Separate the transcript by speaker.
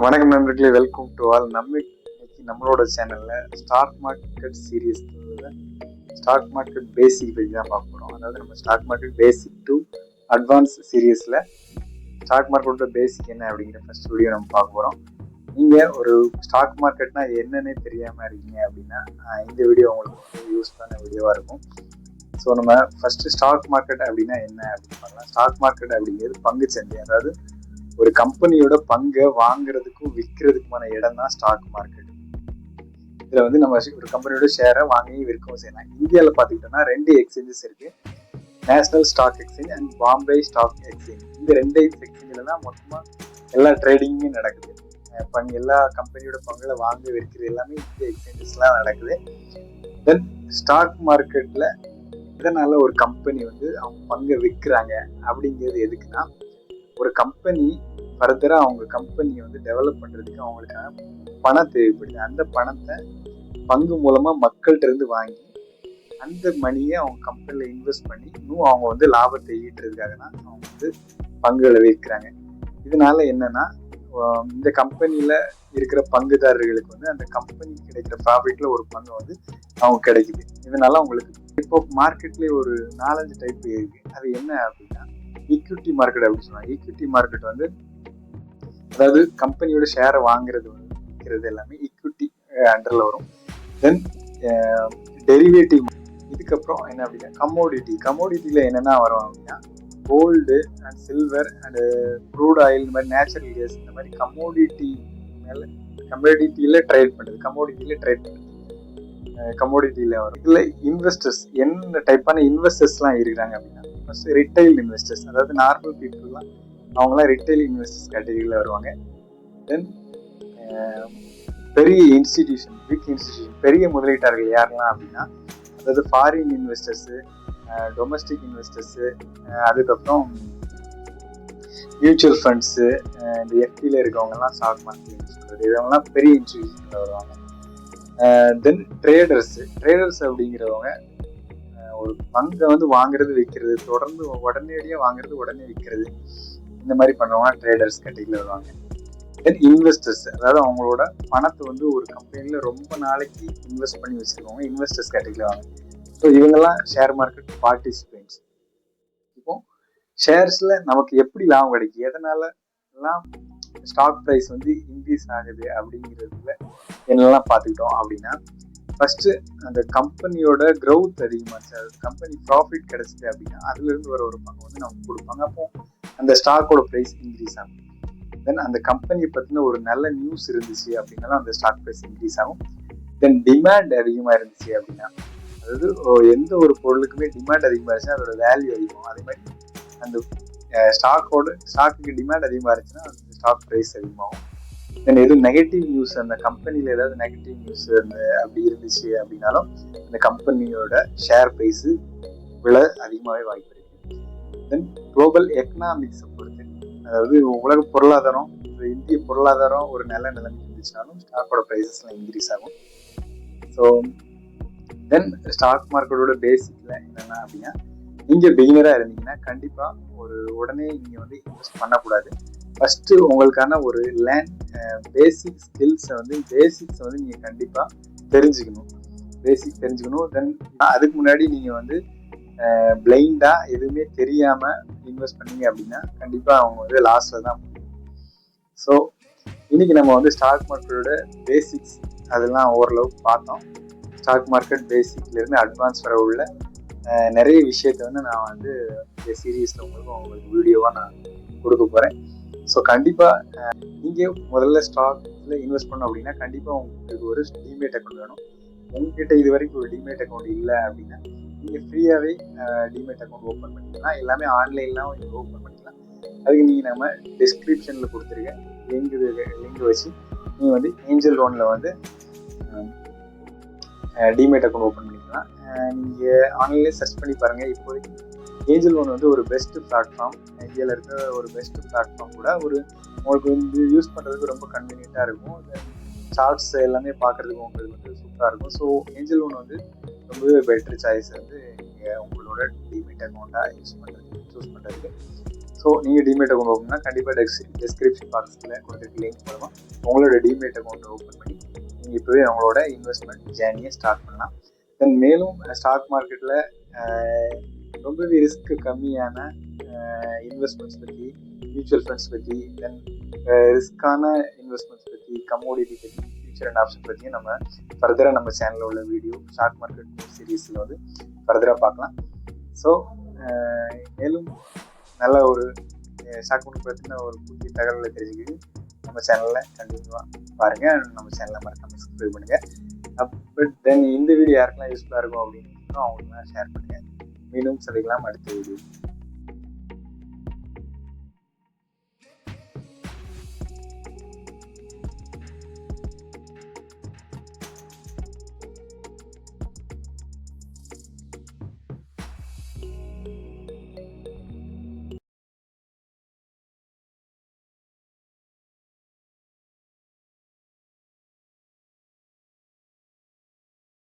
Speaker 1: வணக்கம் நண்பர்களே, welcome to all. இன்னைக்கு நம்மளோட சேனல்ல stock market series stock market basic பற்றி தான் பார்க்க போகிறோம். அதாவது நம்ம stock market basic to advance சீரீஸில் ஸ்டாக் மார்க்கெட்டோட பேசிக் என்ன அப்படிங்கிற ஃபர்ஸ்ட் வீடியோ நம்ம பார்க்க போகிறோம். நீங்கள் ஒரு ஸ்டாக் மார்க்கெட்னா என்னன்னே தெரியாமல் இருக்கீங்க அப்படின்னா இந்த வீடியோ உங்களுக்கு யூஸ்ஃபுல்லான வீடியோவாக இருக்கும். ஸோ நம்ம ஃபர்ஸ்ட் ஸ்டாக் மார்க்கெட் அப்படின்னா என்ன அப்படின்னு பார்க்கலாம். ஸ்டாக் மார்க்கெட் அப்படிங்கிறது பங்கு சந்தை. அதாவது ஒரு கம்பெனியோட பங்கை வாங்குறதுக்கும் விற்கிறதுக்குமான இடம் தான் ஸ்டாக் மார்க்கெட். இதுல வந்து நம்ம ஒரு கம்பெனியோட ஷேரை வாங்கி விற்கவும் செய்யலாம். இந்தியாவில் பார்த்துக்கிட்டோம்னா 2 எக்ஸ்சேஞ்சஸ் இருக்கு. National stock exchange and Bombay stock exchange. இந்த 2 எக்ஸ்சேஞ்சில தான் மொத்தமா எல்லா ட்ரேடிங்குமே நடக்குது. எல்லா கம்பெனியோட பங்குல வாங்கி விற்கிறது எல்லாமே இந்த எக்ஸ்சேஞ்சஸ்லாம் நடக்குது. தென் ஸ்டாக் மார்க்கெட்ல இதனால ஒரு கம்பெனி வந்து அவங்க பங்கை விற்கிறாங்க அப்படிங்கிறது எதுக்குன்னா, ஒரு கம்பெனி ஃபர்தரா அவங்க கம்பெனியை வந்து டெவலப் பண்றதுக்கு அவங்களுக்கான பணம் தேவைப்படுது. அந்த பணத்தை பங்கு மூலமா மக்கள்கிட்ட இருந்து வாங்கி அந்த மணியை அவங்க கம்பெனில இன்வெஸ்ட் பண்ணி இன்னும் அவங்க வந்து லாபத்தை ஈட்டுறதுக்காக தான் அவங்க வந்து பங்குகளை விற்கிறாங்க. இதனால என்னன்னா, இந்த கம்பெனியில இருக்கிற பங்குதாரர்களுக்கு வந்து அந்த கம்பெனி கிடைக்கிற ப்ராஃபிட்ல ஒரு பங்கு வந்து அவங்க கிடைக்குது. இதனால அவங்களுக்கு இப்போ மார்க்கெட்லயே ஒரு 4-5 டைப் இருக்கு. அது என்ன அப்படின்னா, ஈக்விட்டி மார்க்கெட் அப்படின்னு சொல்லுவாங்க. ஈக்விட்டி மார்க்கெட் வந்து அதாவது கம்பெனியோட ஷேரை வாங்குறது விற்கிறது எல்லாமே ஈக்விட்டி அண்டர்ல வரும். தென் டெரிவேட்டிவ். இதுக்கப்புறம் என்ன அப்படின்னா கமோடிட்டியில என்னென்ன வரும் அப்படின்னா, gold and silver and crude oil, இந்த மாதிரி நேச்சுரல் கேஸ், இந்த மாதிரி கமோடிட்டியில ட்ரேட் பண்ணுறது. கமோடிட்டியில வரும். இதுல இன்வெஸ்டர்ஸ் என்ன டைப்பான இன்வெஸ்டர்ஸ்லாம் இருக்கிறாங்க அப்படின்னா, ஃபர்ஸ்ட் ரிட்டைல் இன்வெஸ்டர்ஸ். அதாவது நார்மல் பீப்புள்லாம் அவங்களாம் ரிட்டைல் இன்வெஸ்டர்ஸ் கேட்டகரியில் வருவாங்க. தென் பெரிய இன்ஸ்டிடியூஷன், பிக் இன்ஸ்டிடியூஷன், பெரிய முதலீட்டாளர்கள் யாரெல்லாம் அப்படின்னா, அதாவது ஃபாரின் இன்வெஸ்டர்ஸு, டொமஸ்டிக் இன்வெஸ்டர்ஸு, அதுக்கப்புறம் மியூச்சுவல் ஃபண்ட்ஸு, இந்த எஃப்டியில் இருக்கவங்கலாம் ஸ்டாக் மார்க்கெட் யூஸ் பண்ணுறது, இதெல்லாம் பெரிய இன்ஸ்டிடியூஷனில் வருவாங்க. தென் ட்ரேடர்ஸ் அப்படிங்கிறவங்க ஒரு பங்கை வந்து வாங்குறது விற்கிறது, தொடர்ந்து உடனடியாக வாங்குறது உடனே விற்கிறது, இந்த மாதிரி பண்ணுறவங்க ட்ரேடர்ஸ் கேட்டகரியில் வருவாங்க. தென் இன்வெஸ்டர்ஸ், அதாவது அவங்களோட பணத்தை வந்து ஒரு கம்பெனியில் ரொம்ப நாளைக்கு இன்வெஸ்ட் பண்ணி வச்சுருக்கவங்க இன்வெஸ்டர்ஸ் கேட்டகரியில் வாங்க. ஸோ இவங்கெல்லாம் ஷேர் மார்க்கெட் பார்ட்டிசிபென்ட்ஸ். இப்போ ஷேர்ஸில் நமக்கு எப்படி லாபம் கிடைக்கும், எதனால எல்லாம் ஸ்டாக் ப்ரைஸ் வந்து இன்க்ரீஸ் ஆகுது அப்படிங்கிறதுல என்னெல்லாம் பார்த்துக்கிட்டோம் அப்படின்னா, ஃபர்ஸ்ட் அந்த கம்பெனியோட க்ரௌத் அதிகமாச்சு, கம்பெனி ப்ராஃபிட் கிடைச்சிது அப்படின்னா அதுலேருந்து வர ஒரு பங்கு வந்து நமக்கு கொடுப்பாங்க. அப்போ அந்த ஸ்டாக்கோட ப்ரைஸ் இன்க்ரீஸ் ஆகும். தென் அந்த கம்பெனியை பற்றின ஒரு நல்ல நியூஸ் இருந்துச்சு அப்படின்னாலும் அந்த ஸ்டாக் ப்ரைஸ் இன்க்ரீஸ் ஆகும். தென் டிமாண்ட் அதிகமாக இருந்துச்சு அப்படின்னா, அதாவது எந்த ஒரு பொருளுக்குமே டிமாண்ட் அதிகமாக இருந்துச்சுன்னா அதோட வேல்யூ அதிகமாகும். அதே மாதிரி அந்த ஸ்டாக்குக்கு டிமாண்ட் அதிகமாக இருந்துச்சுன்னா அந்த ஸ்டாக் ப்ரைஸ் அதிகமாகும். தென் எதுவும் நெகட்டிவ் நியூஸ், அந்த கம்பெனியில் ஏதாவது நெகட்டிவ் நியூஸ் அப்படி இருந்துச்சு அப்படின்னாலும் அந்த கம்பெனியோட ஷேர் ப்ரைஸு விலை அதிகமாகவே வாய்ப்பு இருக்கு. தென் குளோபல் எக்கனாமிக்ஸை பொறுத்து, அதாவது உலக பொருளாதாரம், இந்திய பொருளாதாரம் ஒரு நல்ல நிலைமை இருந்துச்சுனாலும் ஸ்டாக்கோட ப்ரைஸஸ்லாம் இன்க்ரீஸ் ஆகும். ஸோ தென் ஸ்டாக் மார்க்கெட்டோட பேசிக்ல என்னென்னா அப்படின்னா, நீங்கள் பிகினராக இருந்தீங்கன்னா கண்டிப்பாக உடனே நீங்கள் வந்து இன்வெஸ்ட் பண்ணக்கூடாது. ஃபஸ்ட்டு உங்களுக்கான ஒரு பேசிக்ஸை வந்து நீங்கள் கண்டிப்பாக தெரிஞ்சுக்கணும். தென் அதுக்கு முன்னாடி நீங்கள் வந்து பிளைண்டாக எதுவுமே தெரியாமல் இன்வெஸ்ட் பண்ணீங்க அப்படின்னா கண்டிப்பாக அவங்க வந்து லாஸில் தான் முடியும். ஸோ இன்னைக்கு நம்ம வந்து ஸ்டாக் மார்க்கெட்டோட பேசிக்ஸ் அதெல்லாம் ஓரளவு பார்த்தோம். ஸ்டாக் மார்க்கெட் பேசிக்லேருந்து அட்வான்ஸ் வர உள்ள நிறைய விஷயத்த வந்து நான் வந்து இந்த சீரீஸில் உங்களுக்கு வீடியோவாக நான் கொடுக்க போகிறேன். ஸோ கண்டிப்பாக நீங்கள் முதல்ல ஸ்டாக்ல இன்வெஸ்ட் பண்ணோம் அப்படின்னா கண்டிப்பாக உங்களுக்கு ஒரு டிமேட் அக்கௌண்ட் வேணும். உங்ககிட்ட இது வரைக்கும் ஒரு டிமேட் அக்கௌண்ட் இல்லை அப்படின்னா நீங்கள் ஃப்ரீயாகவே டிமேட் அக்கௌண்ட் ஓப்பன் பண்ணிக்கலாம். எல்லாமே ஆன்லைன்லாம் நீங்கள் ஓப்பன் பண்ணிக்கலாம். அதுக்கு நீங்கள் நம்ம டிஸ்கிரிப்ஷனில் கொடுத்துருக்க லிங்க் வச்சு நீங்கள் வந்து ஏஞ்சல் லோனில் வந்து டிமேட் அக்கௌண்ட் ஓப்பன் பண்ணிக்கலாம். நீங்கள் ஆன்லைன்லேயே சர்ச் பண்ணி பாருங்கள். இப்போதைக்கு ஏஞ்சல் லோன் வந்து ஒரு பெஸ்ட் பிளாட்ஃபார்ம், இந்தியாவில் இருக்கிற ஒரு பெஸ்ட் பிளாட்ஃபார்ம் கூட. உங்களுக்கு வந்து யூஸ் பண்ணுறதுக்கு ரொம்ப கன்வீனியண்ட்டாக இருக்கும். சார்ட்ஸ் எல்லாமே பார்க்குறதுக்கு உங்களுக்கு வந்து சூப்பராக இருக்கும். ஸோ ஏஞ்சல் லோன் வந்து ரொம்பவே பெட்டர் சாய்ஸ் வந்து நீங்கள் உங்களோட டிமேட் அக்கௌண்ட்டாக யூஸ் பண்ணுறது. சூஸ் பண்ணுறதுக்கு. ஸோ நீங்கள் டிமேட் அக்கௌண்ட் ஓப்பன் பண்ணால் கண்டிப்பாக டெஸ்கிரிப்ஷன் பாக்ஸில் கொடுத்துருக்க லிங்க் மூலமாக உங்களோட டிமேட் அக்கௌண்ட்டை ஓப்பன் பண்ணி நீங்கள் இப்போவே அவங்களோட இன்வெஸ்ட்மெண்ட் ஜேர்னியை ஸ்டார்ட் பண்ணலாம். தென் மேலும் ஸ்டாக் மார்க்கெட்டில் ரொம்பவே ரிஸ்க் கம்மியான இன்வெஸ்ட்மெண்ட்ஸ் பற்றி, மியூச்சுவல் ஃபண்ட்ஸ் பற்றி, தென் ரிஸ்க்கான இன்வெஸ்ட்மெண்ட்ஸ் பற்றி, கமோடிட்டி பற்றி, ஃபியூச்சர் அண்ட் ஆப்ஷன் பற்றியும் நம்ம ஃபர்தராக நம்ம சேனலில் உள்ள வீடியோ ஸ்டாக் மார்க்கெட் சீரீஸில் வந்து ஃபர்தராக பார்க்கலாம். ஸோ மேலும் நல்ல ஒரு ஸ்டாக் மார்க்கெட் பற்றின ஒரு புதிய தகவலை தெரிஞ்சுக்கிட்டு நம்ம சேனலில் கண்டிப்பாக பாருங்கள். நம்ம சேனலை மறக்காமல் சப்ஸ்கிரைப் பண்ணுங்கள். பட் தென் இந்த வீடியோ யாருக்கெல்லாம் யூஸ்ஃபுல்லாக இருக்கும் அப்படின்னு அவங்களுக்குலாம் ஷேர் பண்ணுங்கள். மீண்டும் சந்திக்கலாம் அடுத்த வீடியோ.